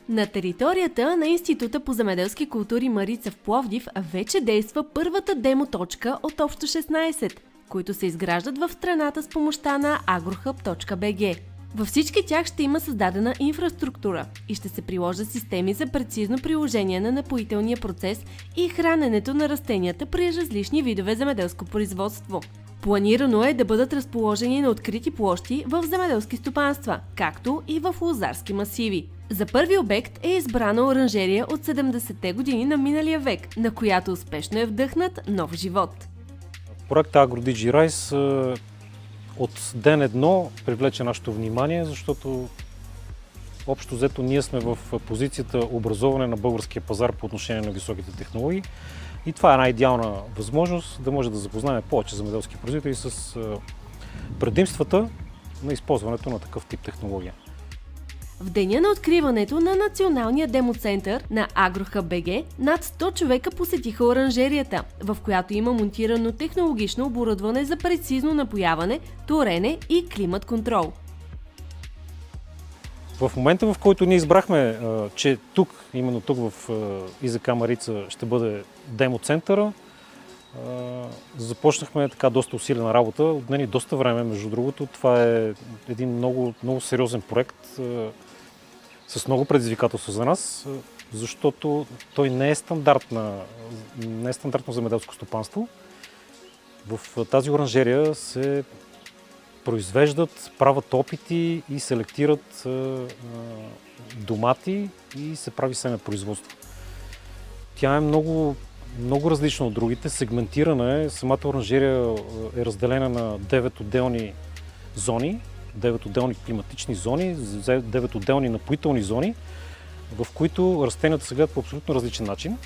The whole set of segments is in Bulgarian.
На територията на Института по земеделски култури Марица в Пловдив вече действа първата демоточка от общо 16, които се изграждат в страната с помощта на agrohub.bg. Във всички тях ще има създадена инфраструктура и ще се приложат системи за прецизно приложение на напоителния процес и храненето на растенията при различни видове земеделско производство. Планирано е да бъдат разположени на открити площи в земеделски стопанства, както и в лозарски масиви. За първи обект е избрана оранжерия от 70-те години на миналия век, на която успешно е вдъхнат нов живот. Проектът AgroDigi Rice от ден едно привлече нашето внимание, защото общо взето ние сме в позицията образоване на българския пазар по отношение на високите технологии. И това е една идеална възможност да може да запознаем повече земеделски производители с предимствата на използването на такъв тип технология. В деня на откриването на националния демоцентър на AgroHub.bg над 100 човека посетиха оранжерията, в която има монтирано технологично оборудване за прецизно напояване, торене и климат контрол. В момента, в който ние избрахме, че тук, именно тук в ИЗК Марица ще бъде демоцентъра, започнахме така доста усилена работа. Отнени доста време, между другото. Това е един много, много сериозен проект с много предизвикателство за нас, защото той не е стандартно земеделско стопанство. В тази оранжерия се произвеждат, правят опити и селектират домати и се прави семепроизводство. Тя е много, много различна от другите, сегментирана е. Самата оранжерия е разделена на 9 отделни зони, 9 отделни климатични зони, 9 отделни напоителни зони, в които растенията се гледат по абсолютно различен начин.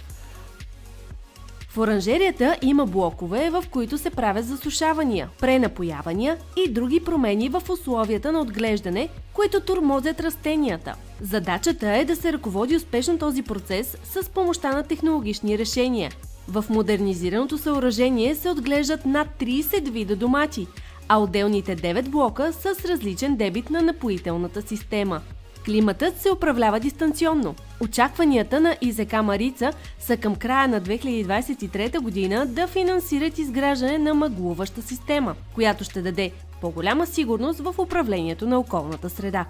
В оранжерията има блокове, в които се правят засушавания, пренапоявания и други промени в условията на отглеждане, които тормозят растенията. Задачата е да се ръководи успешно този процес с помощта на технологични решения. В модернизираното съоръжение се отглеждат над 30 вида домати, а отделните 9 блока са с различен дебит на напоителната система. Климатът се управлява дистанционно. Очакванията на ИЗК Марица са към края на 2023 година да финансират изграждане на мъглуваща система, която ще даде по-голяма сигурност в управлението на околната среда.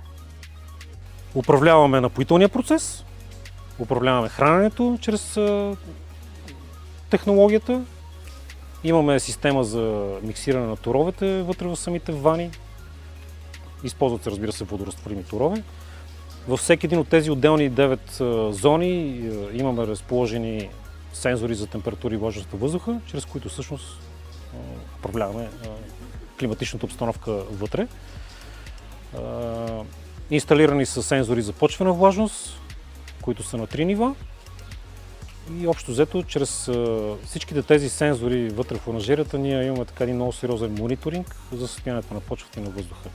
Управляваме напоителния процес, управляваме храненето чрез технологията. Имаме система за миксиране на торовете вътре в самите вани. Използват се, разбира се, водорастворими торове. Във всеки един от тези отделни 9 зони имаме разположени сензори за температура и влажност на въздуха, чрез които всъщност управляваме климатичната обстановка вътре. Инсталирани са сензори за почвена влажност, които са на 3 нива. И общо взето, чрез всичките тези сензори вътре в оранжерията, ние имаме така един много сериозен мониторинг за състоянието на почвата и на въздуха.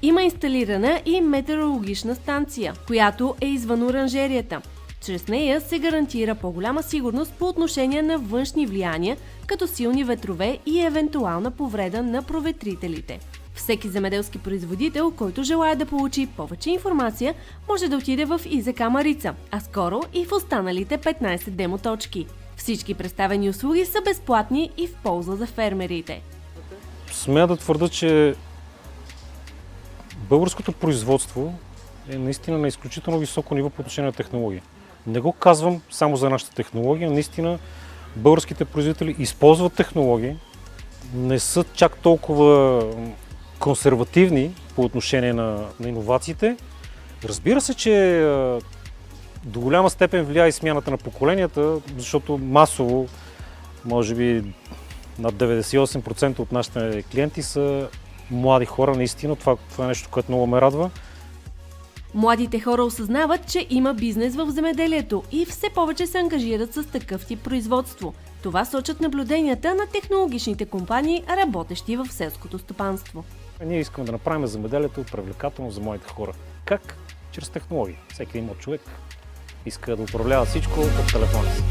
Има инсталирана и метеорологична станция, която е извън оранжерията. Чрез нея се гарантира по-голяма сигурност по отношение на външни влияния, като силни ветрове и евентуална повреда на проветрителите. Всеки земеделски производител, който желае да получи повече информация, може да отиде в ИЗК Марица, а скоро и в останалите 15 демоточки. Всички представени услуги са безплатни и в полза за фермерите. Смея да твърда, че българското производство е наистина на изключително високо ниво по отношение на технология. Не го казвам само за нашата технология, наистина българските производители използват технологии, не са чак толкова консервативни по отношение на иновациите. Разбира се, че до голяма степен влияе и смяната на поколенията, защото масово, може би над 98% от нашите клиенти са млади хора, наистина. Това е нещо, което много ме радва. Младите хора осъзнават, че има бизнес в земеделието и все повече се ангажират с такъв тип производство. Това сочат наблюденията на технологичните компании, работещи в селското стопанство. Ние искаме да направим земеделието привлекателно за младите хора. Как? Чрез технологии. Всеки един млад човек иска да управлява всичко от телефона си.